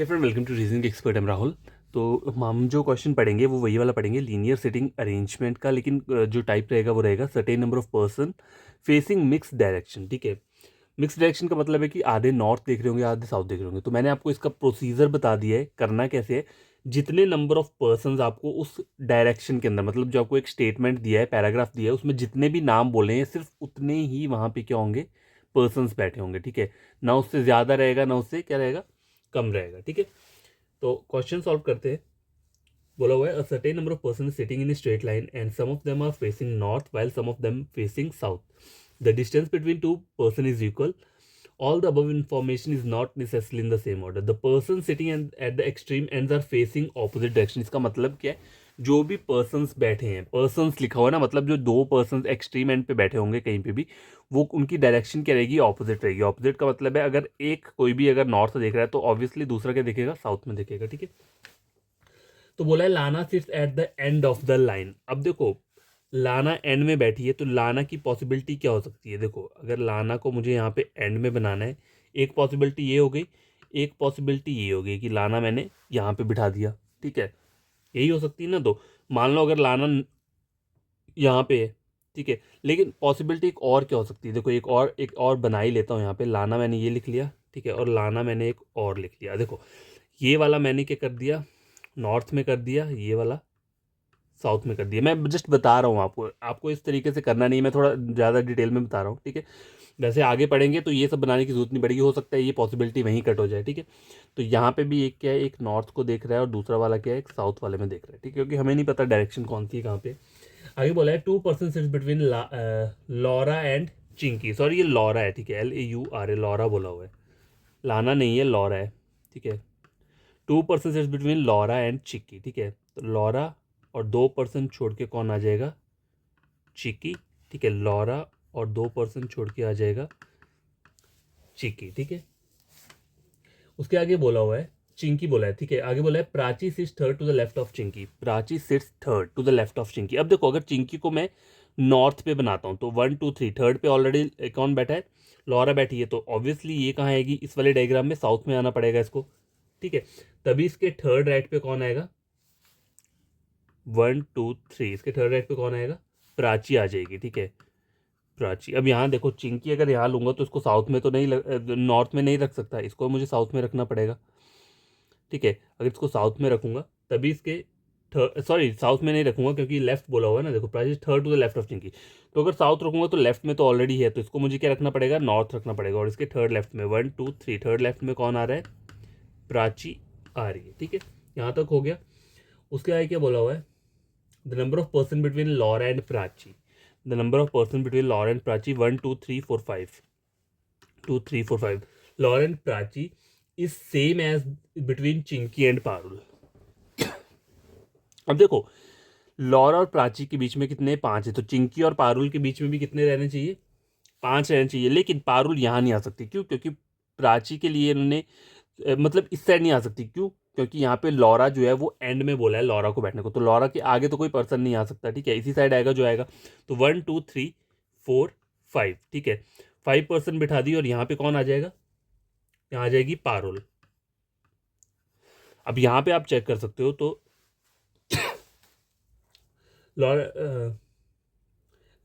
Hey friend, welcome to reasoning expert. Am Rahul. तो हम जो क्वेश्चन पढ़ेंगे वो वही वाला पढ़ेंगे, लीनियर सिटिंग अरेंजमेंट का, लेकिन जो टाइप रहेगा वो रहेगा certain number of person facing mix direction. ठीक है, मिक्स डायरेक्शन का मतलब है कि आधे नॉर्थ देख रहे होंगे, आधे साउथ देख रहे होंगे। तो मैंने आपको इसका प्रोसीजर बता दिया है, करना कैसे है। जितने नंबर ऑफ पर्सन्स आपको उस डायरेक्शन के अंदर, मतलब जो आपको एक स्टेटमेंट दिया है, पैराग्राफ दिया है, उसमें जितने भी नाम बोले हैं सिर्फ उतने ही वहाँ पे क्या होंगे, पर्सन्स बैठे होंगे। ठीक है, ना उससे ज़्यादा रहेगा ना उससे क्या रहेगा, कम रहेगा। ठीक है, तो क्वेश्चन सॉल्व करते हैं। बोला हुआ है a certain number of person sitting in straight line and some of them are facing north while some of them facing south. The distance between two person is equal. All the above information is not necessarily in the same order. The person sitting at the extreme ends are facing opposite direction. इसका मतलब क्या है, जो भी persons बैठे हैं, persons लिखा हुआ है ना, मतलब जो दो पर्सन्स एक्सट्रीम एंड पे बैठे होंगे कहीं पे भी, वो उनकी डायरेक्शन क्या रहेगी, ऑपोजिट रहेगी। ऑपोजिट का मतलब है अगर एक कोई भी अगर नॉर्थ देख रहा है तो ऑब्वियसली दूसरा क्या देखेगा, साउथ में देखेगा। ठीक है, तो बोला है लाना seats at the end of the line. अब देखो, लाना एंड में बैठी है तो लाना की पॉसिबिलिटी क्या हो सकती है। देखो, अगर लाना को मुझे यहाँ पे एंड में बनाना है, एक पॉसिबिलिटी ये हो गई, एक पॉसिबिलिटी ये हो गई कि लाना मैंने यहाँ पे बिठा दिया। ठीक है, यही हो सकती है ना। तो मान लो अगर लाना यहाँ पे है, ठीक है, लेकिन पॉसिबिलिटी एक और क्या हो सकती है। देखो, एक और बना ही लेता हूँ। यहाँ पे लाना मैंने ये लिख लिया, ठीक है, और लाना मैंने एक और लिख लिया। देखो, ये वाला मैंने क्या कर दिया, नॉर्थ में कर दिया, ये वाला साउथ में कर दिया। मैं जस्ट बता रहा हूँ आपको, आपको इस तरीके से करना नहीं, मैं थोड़ा ज़्यादा डिटेल में बता रहा हूँ। ठीक है, वैसे आगे पढ़ेंगे तो ये सब बनाने की जरूरत नहीं पड़ेगी, हो सकता है ये पॉसिबिलिटी वहीं कट हो जाए। ठीक है, तो यहाँ पे भी एक क्या है, एक नॉर्थ को देख रहा है और दूसरा वाला क्या है, एक साउथ वाले में देख रहा है। ठीक है, क्योंकि हमें नहीं पता डायरेक्शन कौन सी है कहाँ पे। आगे बोला है two person sits between Laura and Chinki. Sorry, ये लॉरा है। ठीक है, LAURA, लॉरा बोला हुआ है, लाना नहीं है, लॉरा है। ठीक है, two person sits between Laura and Chikki. ठीक है, तो लॉरा और दो पर्सन छोड़ के कौन आ जाएगा, चिक्की। ठीक है, लॉरा और दो पर्सन छोड़ के आ जाएगा चिक्की। ठीक है, उसके आगे बोला हुआ है चिंकी बोला है। ठीक है, आगे बोला है Prachi sits third to the left of Chinki. Prachi sits third to the left of Chinki. अब देखो, अगर चिंकी को मैं नॉर्थ पे बनाता हूँ तो 1 2 3, थर्ड पे ऑलरेडी कौन बैठा है, लॉरा बैठी है, तो ऑब्वियसली ये कहाँ आएगी, इस वाले डायग्राम में साउथ में आना पड़ेगा इसको। ठीक है, तभी इसके थर्ड राइट पे कौन आएगा, 1 2 3, इसके थर्ड राइट पे कौन आएगा, प्राची आ जाएगी। ठीक है, प्राची। अब यहाँ देखो, चिंकी अगर यहाँ लूंगा तो इसको साउथ में तो नहीं नॉर्थ में नहीं रख सकता, इसको मुझे साउथ में रखना पड़ेगा। ठीक है, अगर इसको साउथ में रखूंगा तभी इसके सॉरी, साउथ में नहीं रखूंगा क्योंकि लेफ्ट बोला हुआ है ना। देखो, Prachi third to the left of Chinki, तो अगर साउथ रखूंगा तो लेफ्ट में तो ऑलरेडी है, तो इसको मुझे क्या रखना पड़ेगा, नॉर्थ रखना पड़ेगा। और इसके थर्ड लेफ्ट में 1 2 3, थर्ड लेफ्ट में कौन आ रहा है, प्राची आ रही है। ठीक है, यहाँ तक हो गया। उसके आगे क्या बोला हुआ है, the number of person between Laura and Prachi. The number of person between Laura and Prachi 1 2 3 4 5, 2 3 4 5। Laura and Prachi is same as between Chinki and Parul. अब देखो, लॉरा और प्राची के बीच में कितने, 5 है, तो चिंकी और पारुल के बीच में भी कितने रहने चाहिए, 5 रहने चाहिए। लेकिन पारुल यहाँ नहीं आ सकती, क्यों, क्योंकि प्राची के लिए इन्होंने मतलब इस साइड नहीं आ सकती। क्यों, क्योंकि यहाँ पे लॉरा जो है वो एंड में बोला है लॉरा को बैठने को, तो लॉरा के आगे तो कोई पर्सन नहीं आ सकता। ठीक है, इसी साइड आएगा जो आएगा। तो 1 2 3 4 5। ठीक है, 5 पर्सन बिठा दी और यहाँ पे कौन आ जाएगा, यहाँ आ जाएगी पारुल। अब यहाँ पे आप चेक कर सकते हो, तो Laura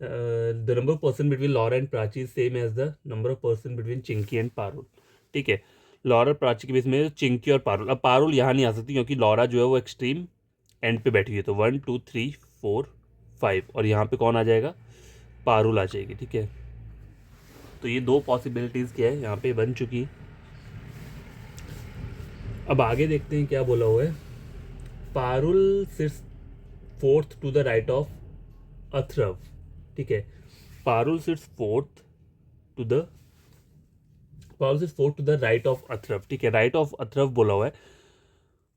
the number of person between Laura and Prachi is same as the number of person between Chinki and Parul. ठीक है, लॉरा और प्राची के बीच में चिंकी और पारुल। अब पारुल यहाँ नहीं आ सकती क्योंकि लॉरा जो है वो एक्सट्रीम एंड पे बैठी हुई है, तो 1 2 3 4 5, और यहाँ पे कौन आ जाएगा, पारुल आ जाएगी। ठीक है, तो ये दो पॉसिबिलिटीज़ क्या है यहाँ पे बन चुकी है। अब आगे देखते हैं क्या बोला हुआ है। Parul sits fourth to the right of Atharv. ठीक है, Parul sits fourth to the Parul sits fourth to the right of Atharv. ठीक है, राइट ऑफ अथर्व बोला हुआ है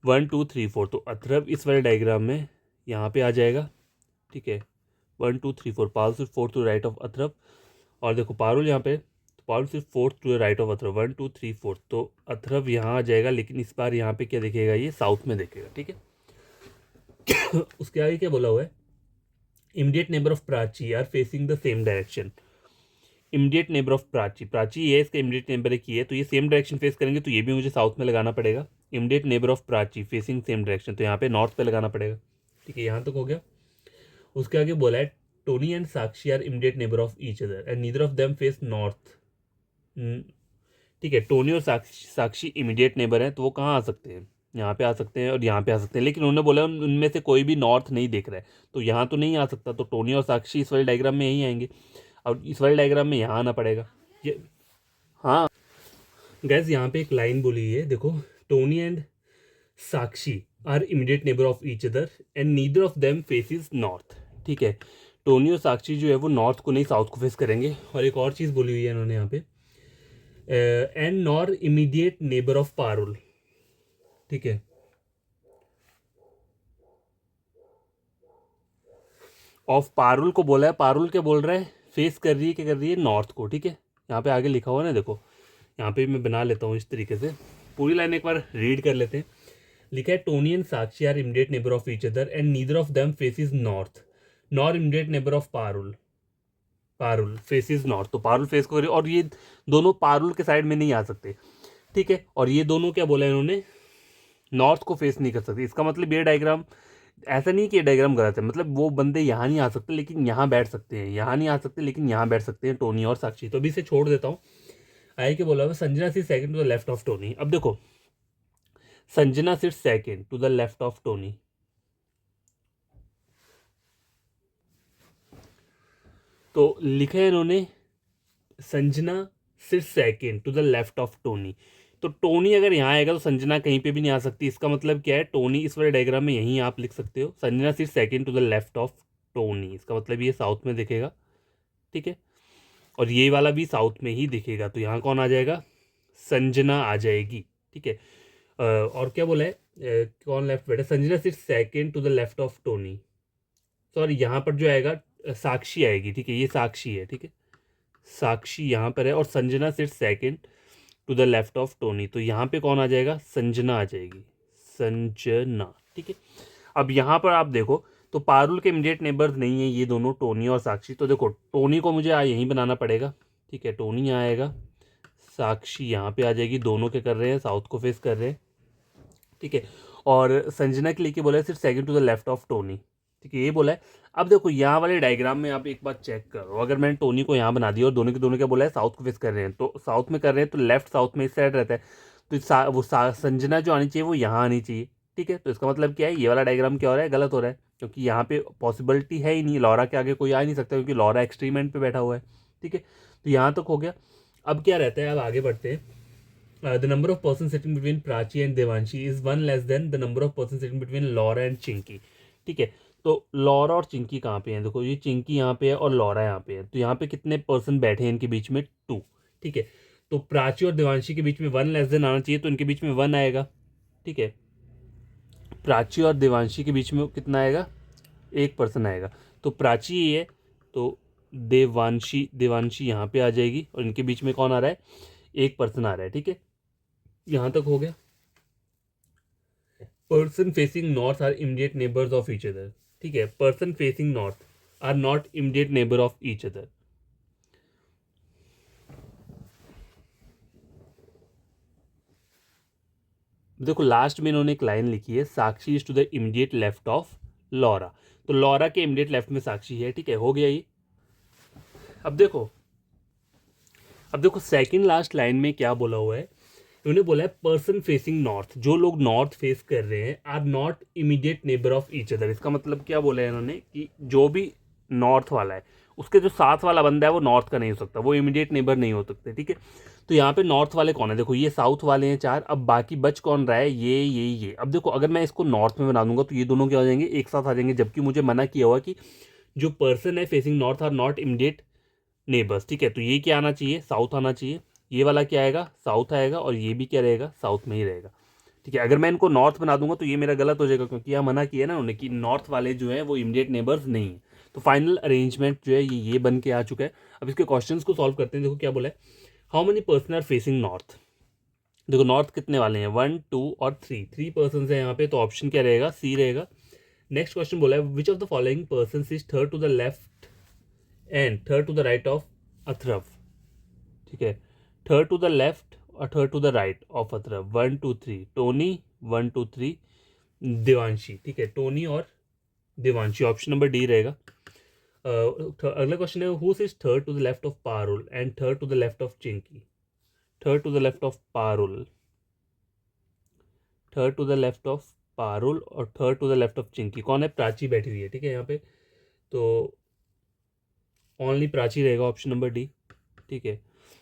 1 2 3 4, तो अथर्व इस वाले डायग्राम में यहाँ पे आ जाएगा। ठीक है, 1 2 3 4, पारुल सिर्फ fourth to right of Atharv. और देखो, पारुल यहाँ पे, तो पारुल सिर्फ fourth to right of Atharv, 1 2 3 4, तो अथर्व यहाँ आ जाएगा, लेकिन इस बार यहाँ पे क्या देखेगा, ये साउथ में देखेगा। ठीक है, उसके आगे क्या बोला हुआ है, immediate neighbour of Prachi are facing the same direction. Immediate neighbour of Prachi, Prachi ये इसका इमीडिएट नेबर है, की है, तो ये सेम डायरेक्शन फेस करेंगे, तो ये भी मुझे साउथ में लगाना पड़ेगा। Immediate neighbour of Prachi facing same direction, तो यहाँ पे नॉर्थ पे लगाना पड़ेगा। ठीक है, यहाँ तक हो गया। उसके आगे बोला है Tony and Sakshi are immediate neighbour of each other and neither of them face north. ठीक है, टोनी और साक्षी इमीडिएट नेबर हैं, तो वो कहाँ आ सकते हैं, यहाँ पे आ सकते हैं और यहाँ पे आ सकते हैं, लेकिन उन्होंने बोला उनमें से कोई भी नॉर्थ नहीं दिख रहा है, तो यहाँ तो नहीं आ सकता, तो टोनी और साक्षी इस वाले डायग्राम में यहीं आएंगे, और इस वाले डायग्राम में यहाँ आना पड़ेगा ये। हाँ गैस, यहाँ पे एक लाइन बोली है, देखो, Tony and Sakshi are immediate neighbour of each other and neither of them faces north. ठीक है, टोनी और साक्षी जो है वो नॉर्थ को नहीं साउथ को फेस करेंगे। और एक और चीज़ बोली हुई है इन्होंने यहाँ पे, and nor immediate neighbour of Parul. ठीक है, ऑफ पारुल को बोला है, पारुल क्या बोल रहा है, फेस कर रही है, क्या कर रही है, नॉर्थ को। ठीक है, यहाँ पे आगे लिखा हुआ ना, देखो यहाँ पे मैं बना लेता हूँ इस तरीके से, पूरी लाइन एक बार रीड कर लेते हैं। लिखा है Tony and Sakshi are immediate neighbour of each other and neither of them faces north, nor immediate neighbour of Parul, Parul faces north, तो पारुल फेस को करिए, और ये दोनों पारुल के साइड में नहीं आ सकते। ठीक है, और ये दोनों क्या बोला इन्होंने, नॉर्थ को फेस नहीं कर सकते। इसका मतलब ये डायग्राम, ऐसा नहीं कि ये डायग्राम गलत है, मतलब वो बंदे यहाँ नहीं आ सकते लेकिन यहाँ बैठ सकते हैं, यहाँ नहीं आ सकते लेकिन यहाँ बैठ सकते हैं, टोनी और साक्षी। तो अभी इसे छोड़ देता हूँ। आए के बोला हुआ Sanjana sit second to the left of Tony. अब देखो, Sanjana sit second to the left of Tony, तो लिखा है इन्होंने Sanjana sit second to the left of Tony, तो टोनी अगर यहाँ आएगा तो संजना कहीं पे भी नहीं आ सकती। इसका मतलब क्या है, टोनी इस वाले डायग्राम में यहीं आप लिख सकते हो, Sanjana sit second to the left of Tony, इसका मतलब ये साउथ में दिखेगा। ठीक है, और ये वाला भी साउथ में ही दिखेगा, तो यहाँ कौन आ जाएगा, संजना आ जाएगी। ठीक है, और क्या बोला है, कौन लेफ्ट बैठा, Sanjana sit second to the left of Tony, sorry यहाँ पर जो आएगा साक्षी आएगी। ठीक है, ये साक्षी है। ठीक है, साक्षी यहाँ पर है और Sanjana sit second to the left of Tony, तो यहाँ पे कौन आ जाएगा, संजना आ जाएगी, संजना। ठीक है, अब यहाँ पर आप देखो तो पारुल के इमीडिएट नेबर्स नहीं है ये दोनों, टोनी और साक्षी, तो देखो टोनी को मुझे यहीं बनाना पड़ेगा। ठीक है, टोनी यहाँ आएगा, साक्षी यहाँ पे आ जाएगी, दोनों क्या कर रहे हैं, साउथ को फेस कर रहे हैं। ठीक है, और संजना के लिए क्या बोला है, सिर्फ second to the left of Tony. ठीक है, ये बोला है। अब देखो यहाँ वाले डायग्राम में आप एक बार चेक करो, अगर मैंने टोनी को यहाँ बना दिया और दोनों के दोनों क्या बोला है, साउथ को फेस कर रहे हैं, तो साउथ में कर रहे हैं तो लेफ्ट साउथ में इस साइड रहता है, तो संजना जो आनी चाहिए वो यहाँ आनी चाहिए। ठीक है, तो इसका मतलब क्या है, ये वाला डायग्राम क्या हो रहा है, गलत हो रहा है, क्योंकि यहाँ पे पॉसिबिलिटी है ही नहीं, लॉरा के आगे कोई आ नहीं सकता क्योंकि लॉरा एक्सट्रीम एंड पे बैठा हुआ है। ठीक है, तो यहाँ तक हो गया। अब क्या रहता है, अब आगे बढ़ते हैं। The number of person sitting between Prachi and Devanshi is one less than the number of person sitting between Laura and Chinki. ठीक है, तो लॉरा और चिंकी कहाँ पे हैं, देखो ये चिंकी यहाँ पे है और लॉरा यहाँ पे है, तो यहाँ पे कितने पर्सन बैठे हैं इनके बीच में, 2। ठीक है, तो प्राची और देवांशी के बीच में 1 लेस देन आना चाहिए, तो इनके बीच में 1 आएगा। ठीक है, प्राची और देवांशी के बीच में कितना आएगा, 1 पर्सन आएगा, तो प्राची ये है, तो देवांशी देवांशी यहाँ पे आ जाएगी, और इनके बीच में कौन आ रहा है, 1 पर्सन आ रहा है। ठीक है, यहाँ तक हो गया। Person facing north are immediate neighbors of each other. ठीक है, person facing north are not immediate neighbour of each other. देखो लास्ट में इन्होंने एक लाइन लिखी है, Sakshi is to the immediate left of Laura, तो लॉरा के इमीडिएट लेफ्ट में साक्षी है। ठीक है, हो गया ये। अब देखो, सेकंड लास्ट लाइन में क्या बोला हुआ है, उन्होंने बोला है पर्सन फेसिंग नॉर्थ, जो लोग नॉर्थ फेस कर रहे हैं are not immediate neighbour of each other. इसका मतलब क्या बोला है इन्होंने, कि जो भी नॉर्थ वाला है उसके जो साथ वाला बंदा है वो नॉर्थ का नहीं हो सकता, वो इमीडिएट नेबर नहीं हो सकते। ठीक है, तो यहाँ पे नॉर्थ वाले कौन है, देखो ये साउथ वाले हैं 4, अब बाकी बच कौन रहा है, ये। अब देखो अगर मैं इसको नॉर्थ में बना दूंगा तो ये दोनों क्या हो जाएंगे, एक साथ आ जाएंगे, जबकि मुझे मना किया हुआ कि जो पर्सन है facing north are not immediate neighbours. ठीक है, तो ये क्या आना चाहिए, साउथ आना चाहिए, ये वाला क्या आएगा, साउथ आएगा, और ये भी क्या रहेगा, साउथ में ही रहेगा। ठीक है, अगर मैं इनको नॉर्थ बना दूंगा तो ये मेरा गलत हो जाएगा, क्योंकि यहाँ मना किया ना उन्होंने कि नॉर्थ वाले जो है वो इमीडिएट नेबर्स नहीं है। तो फाइनल अरेंजमेंट जो है ये बन के आ चुका है। अब इसके क्वेश्चंस को सॉल्व करते हैं। देखो क्या बोला है, how many person are facing north. देखो नॉर्थ कितने वाले हैं, 1 2 और 3 पर्सन है यहाँ पे, तो ऑप्शन क्या रहेगा, सी रहेगा। नेक्स्ट क्वेश्चन बोला है, which of the following person is third to the left and third to the right of Atharv. ठीक है, थर्ड टू द लेफ्ट और third to the right of Atharv, 1 2 3 Tony, 1 2 3 Devanshi. ठीक है, टोनी और देवांशी, ऑप्शन नंबर डी रहेगा। अगला क्वेश्चन है, who is third to the left of Parul and third to the left of Chinki. Third to the left of Parul, third to the left of Parul और third to the left of Chinki कौन है? प्राची बैठी हुई है। ठीक है, यहाँ पे तो ओनली प्राची रहेगा, ऑप्शन नंबर डी। ठीक है,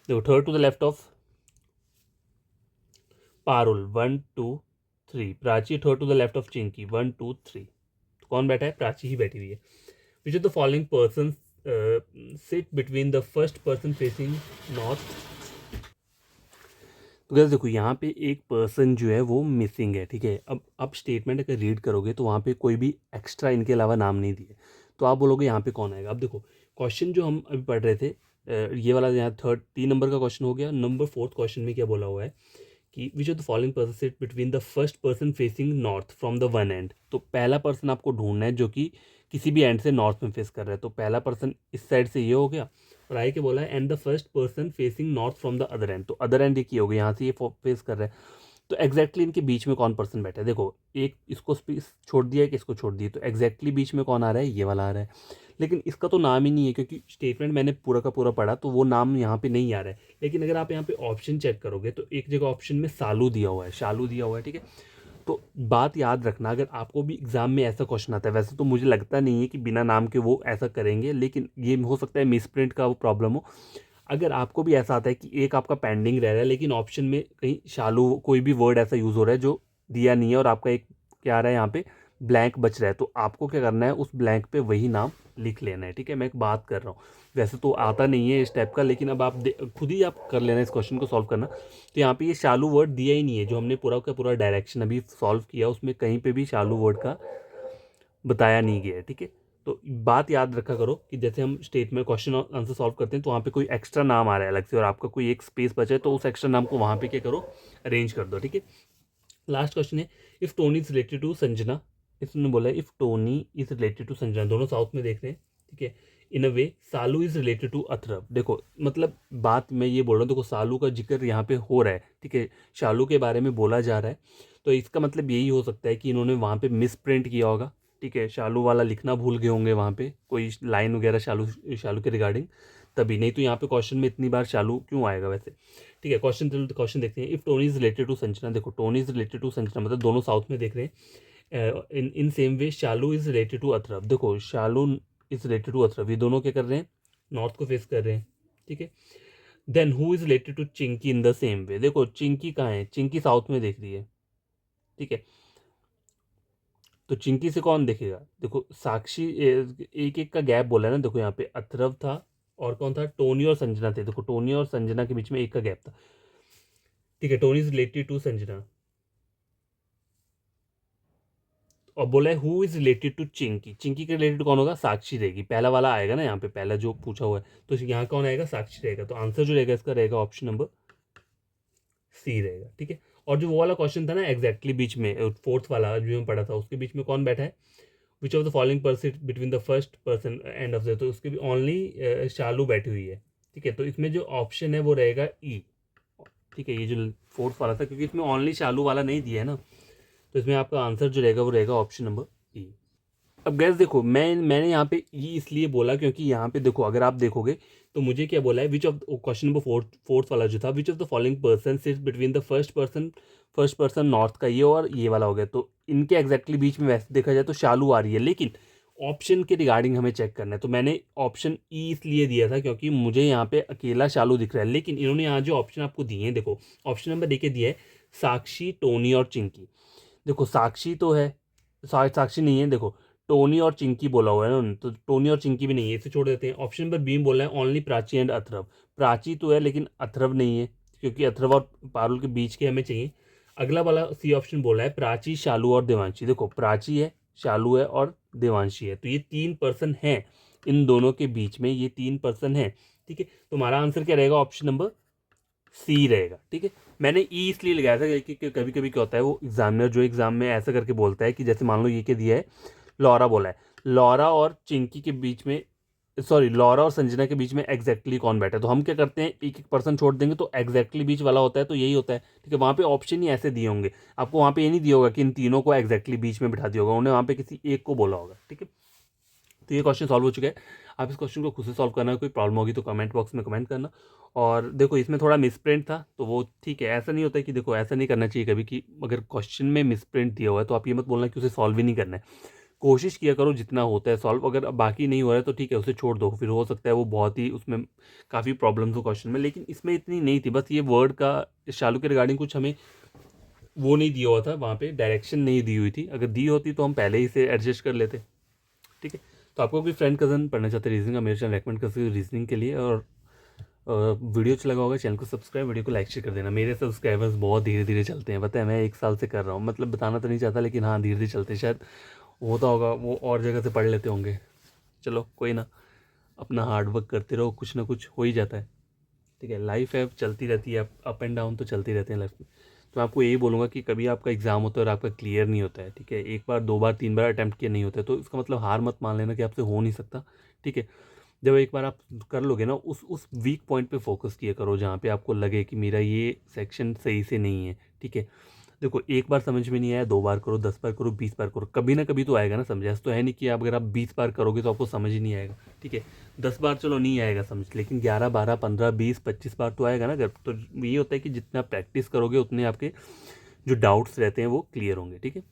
देखो third to the left of Parul 1 2 3, Prachi third to the left of Chinki 1 2 3, तो कौन बैठा है? प्राची ही बैठी हुई है। Which of the following person sit between the first person facing north. तो गैस देखो यहाँ पे एक पर्सन जो है वो मिसिंग है। ठीक है, अब स्टेटमेंट अगर रीड करोगे तो वहाँ पे कोई भी एक्स्ट्रा इनके अलावा नाम नहीं दिए, तो आप बोलोगे यहाँ पे कौन आएगा। अब देखो क्वेश्चन जो हम अभी पढ़ रहे थे, ये वाला यहाँ 3 नंबर का क्वेश्चन हो गया। नंबर 4 क्वेश्चन में क्या बोला हुआ है कि विच of the following person sit between the first person facing north from the one and. तो पहला पर्सन आपको ढूंढना है जो कि किसी भी एंड से नॉर्थ में फेस कर रहा है। तो पहला पर्सन इस साइड से ये हो गया, और आगे के बोला है and the first person facing north from the other and. तो अदर एंड ये की हो गई, यहाँ से ये फेस कर रहा है। तो एग्जैक्टली इनके बीच में कौन पर्सन बैठा है? देखो एक इसको छोड़ दिया, एक इसको छोड़ दिया, तो एग्जैक्टली बीच में कौन आ रहा है? ये वाला आ रहा है। लेकिन इसका तो नाम ही नहीं है, क्योंकि स्टेटमेंट मैंने पूरा का पूरा पढ़ा तो वो नाम यहाँ पे नहीं आ रहा है। लेकिन अगर आप यहाँ पे ऑप्शन चेक करोगे तो एक जगह ऑप्शन में सालू दिया हुआ है, शालू दिया हुआ है। ठीक है, तो बात याद रखना, अगर आपको भी एग्जाम में ऐसा क्वेश्चन आता है, वैसे तो मुझे लगता नहीं है कि बिना नाम के वो ऐसा करेंगे, लेकिन ये हो सकता है मिस प्रिंट का वो प्रॉब्लम हो। अगर आपको भी ऐसा आता है कि एक आपका पेंडिंग रह रहा है लेकिन ऑप्शन में कहीं शालू कोई भी वर्ड ऐसा यूज़ हो रहा है जो दिया नहीं है, और आपका एक क्या आ रहा है यहाँ पे ब्लैंक बच रहा है, तो आपको क्या करना है? उस ब्लैंक पे वही नाम लिख लेना है। ठीक है, मैं एक बात कर रहा हूँ, वैसे तो आता नहीं है इस टाइप का, लेकिन अब आप खुद ही आप कर लेना इस क्वेश्चन को सॉल्व करना। तो यहाँ पे ये शालू वर्ड दिया ही नहीं है, जो हमने पूरा का पूरा डायरेक्शन अभी सॉल्व किया उसमें कहीं पे भी शालू वर्ड का बताया नहीं गया है। ठीक है, तो बात याद रखा करो कि जैसे हम स्टेट में क्वेश्चन और आंसर सॉल्व करते हैं तो वहाँ पे कोई एक्स्ट्रा नाम आ रहा है अलग से, और आपका कोई एक स्पेस बचा है, तो उस एक्स्ट्रा नाम को वहाँ पे क्या करो? अरेंज कर दो। ठीक है, लास्ट क्वेश्चन है, if Tony is related to Sanjana. इसने बोला है if Tony is related to Sanjana, दोनों साउथ में देख रहे हैं। ठीक है, in a way Salu is related to Atharv. देखो मतलब बात मैं ये बोल रहा हूँ, देखो सालू का जिक्र यहाँ पे हो रहा है। ठीक है, शालू के बारे में बोला जा रहा है, तो इसका मतलब यही हो सकता है कि इन्होंने वहाँ पे मिस प्रिंट किया होगा। ठीक है, शालू वाला लिखना भूल गए होंगे वहाँ पे, कोई लाइन वगैरह शालू शालू के रिगार्डिंग, तभी नहीं तो यहाँ पे क्वेश्चन में इतनी बार शालू क्यों आएगा वैसे। ठीक है, क्वेश्चन देखते हैं। If Tony is related to Sanjana, देखो Tony is related to Sanjana मतलब दोनों साउथ में देख रहे हैं। In same way Shalu is related to Atharv, देखो Shalu is related to Atharv, ये दोनों क्या कर रहे हैं? नॉर्थ को फेस कर रहे हैं। ठीक है, then who is related to Chinki in the same way, देखो चिंकी कहाँ है? चिंकी साउथ में देख रही है। ठीक है, तो चिंकी से कौन देखेगा? देखो साक्षी एक एक का गैप बोला है ना, देखो यहाँ पे अथर्व था और कौन था? टोनी और संजना थे। देखो टोनी और संजना के बीच में एक का गैप था। ठीक है, Tony is related to Sanjana, और बोला है who is related to Chinki. Chinki के रिलेटेड कौन होगा? साक्षी रहेगी, पहला वाला आएगा ना यहाँ पे, पहला जो पूछा हुआ है, तो यहाँ कौन आएगा? साक्षी रहेगा। तो आंसर जो रहेगा इसका रहेगा ऑप्शन नंबर सी रहेगा। ठीक है, और जो वो वाला क्वेश्चन था ना एग्जैक्टली बीच में, फोर्थ वाला जो मैं पढ़ा था, उसके बीच में कौन बैठा है? Which of the following person between the first person end of the, तो उसके भी ओनली शालू बैठी हुई है। ठीक है, तो इसमें जो ऑप्शन है वो रहेगा ई। ठीक है, ये जो फोर्थ वाला था, क्योंकि इसमें ओनली शालू वाला नहीं दिया है ना, तो इसमें आपका आंसर जो रहेगा वो रहेगा ऑप्शन नंबर ई। अब गैस देखो मैंने यहाँ पे ई इसलिए बोला क्योंकि यहाँ पे देखो अगर आप देखोगे तो मुझे क्या बोला है, which of question number fourth वाला जो था, विच of the following person sits between the first person north का, ये और ये वाला हो गया, तो इनके एग्जैक्टली बीच में वैसे देखा जाए तो शालू आ रही है, लेकिन ऑप्शन के रिगार्डिंग हमें चेक करना है। तो मैंने ऑप्शन ई इसलिए दिया था क्योंकि मुझे यहाँ पे अकेला शालू दिख रहा है, लेकिन इन्होंने यहाँ जो ऑप्शन आपको दिए हैं, देखो ऑप्शन नंबर देके दिया है साक्षी, टोनी और चिंकी। देखो साक्षी तो है, साक्षी नहीं है, देखो टोनी और चिंकी बोला हुआ है ना, तो टोनी और चिंकी भी नहीं है, इसे छोड़ देते हैं। ऑप्शन नंबर बी में बोला है ओनली प्राची एंड अथर्व, प्राची तो है लेकिन अथर्व नहीं है, क्योंकि अथर्व और पारुल के बीच के हमें चाहिए। अगला वाला सी ऑप्शन बोला है प्राची, शालू और देवांशी, देखो प्राची है, शालू है और देवांशी है, तो ये 3 पर्सन हैं इन दोनों के बीच में, ये 3 पर्सन हैं। ठीक है, तो हमारा आंसर क्या रहेगा? ऑप्शन नंबर सी रहेगा। ठीक है, मैंने ई इसलिए लगाया था कि कभी कभी क्या होता है, वो एग्जामिनर जो एग्जाम में ऐसा करके बोलता है कि जैसे मान लो ये क्या दिया है, लॉरा बोला है, लॉरा और चिंकी के बीच में सॉरी, लॉरा और संजना के बीच में एग्जैक्टली कौन बैठा है, तो हम क्या करते हैं, एक एक पर्सन छोड़ देंगे तो एग्जैक्टली बीच वाला होता है, तो यही होता है, ठीक है। वहाँ पे ऑप्शन ही ऐसे दिए होंगे, आपको वहाँ पे ये नहीं दिया होगा कि इन तीनों को एग्जैक्टली बीच में बिठा दिया होगा, उन्होंने वहाँ पे किसी एक को बोला होगा, ठीक है। तो ये क्वेश्चन सॉल्व हो चुका है। आप इस क्वेश्चन को खुद से सॉल्व करना, कोई प्रॉब्लम होगी तो कमेंट बॉक्स में कमेंट करना। और देखो इसमें थोड़ा मिसप्रिंट था तो वो ठीक है, ऐसा नहीं होता है कि देखो ऐसा नहीं करना चाहिए कभी कि अगर क्वेश्चन में मिसप्रिंट दिया हुआ है तो आप ये मत बोलना कि उसे सॉल्व ही नहीं करना है। कोशिश किया करो जितना होता है सॉल्व, अगर बाकी नहीं हो रहा है तो ठीक है उसे छोड़ दो, फिर हो सकता है वो बहुत ही उसमें काफ़ी प्रॉब्लम्स हो क्वेश्चन में, लेकिन इसमें इतनी नहीं थी, बस ये वर्ड का इस शालू के रिगार्डिंग कुछ हमें वो नहीं दिया हुआ था, वहाँ पे डायरेक्शन नहीं दी हुई थी, अगर दी होती तो हम पहले ही से एडजस्ट कर लेते, ठीक है। तो आपको कोई फ्रेंड कज़न पढ़ना चाहते हैं रीजनिंग का, मेरे चैनल रेकमेंड कर सकते हो रीजनिंग के लिए। और वीडियो अच्छा लगा होगा चैनल को सब्सक्राइब, वीडियो को लाइक शेयर कर देना। मेरे सब्सक्राइबर्स बहुत धीरे धीरे चलते हैं, पता है, मैं 1 साल से कर रहा हूँ, मतलब बताना तो नहीं चाहता लेकिन हाँ धीरे धीरे चलते हैं, शायद होता होगा वो और जगह से पढ़ लेते होंगे। चलो कोई ना, अपना हार्ड वर्क करते रहो, कुछ ना कुछ हो ही जाता है, ठीक है। लाइफ है, चलती रहती है, अप एंड डाउन तो चलते रहते हैं लाइफ में। तो मैं आपको यही बोलूँगा कि कभी आपका एग्ज़ाम होता है और आपका क्लियर नहीं होता है, ठीक है, एक बार 2 बार 3 बार अटैम्प्ट किया नहीं होता है तो इसका मतलब हार मत मान लेना कि आपसे हो नहीं सकता, ठीक है। जब एक बार आप कर लोगे ना, उस वीक पॉइंट पे फोकस किया करो जहाँ पे आपको लगे कि मेरा ये सेक्शन सही से नहीं है, ठीक है। देखो एक बार समझ में नहीं आया, 2 बार करो, 10 बार करो, 20 बार करो, कभी ना कभी तो आएगा ना समझ। ऐसा तो है नहीं कि आप अगर आप 20 बार करोगे तो आपको समझ ही नहीं आएगा, ठीक है। 10 बार चलो नहीं आएगा समझ, लेकिन 11 12 15 20 25 बार तो आएगा ना। जब तो ये होता है कि जितना प्रैक्टिस करोगे उतने आपके जो डाउट्स रहते हैं वो क्लियर होंगे, ठीक है।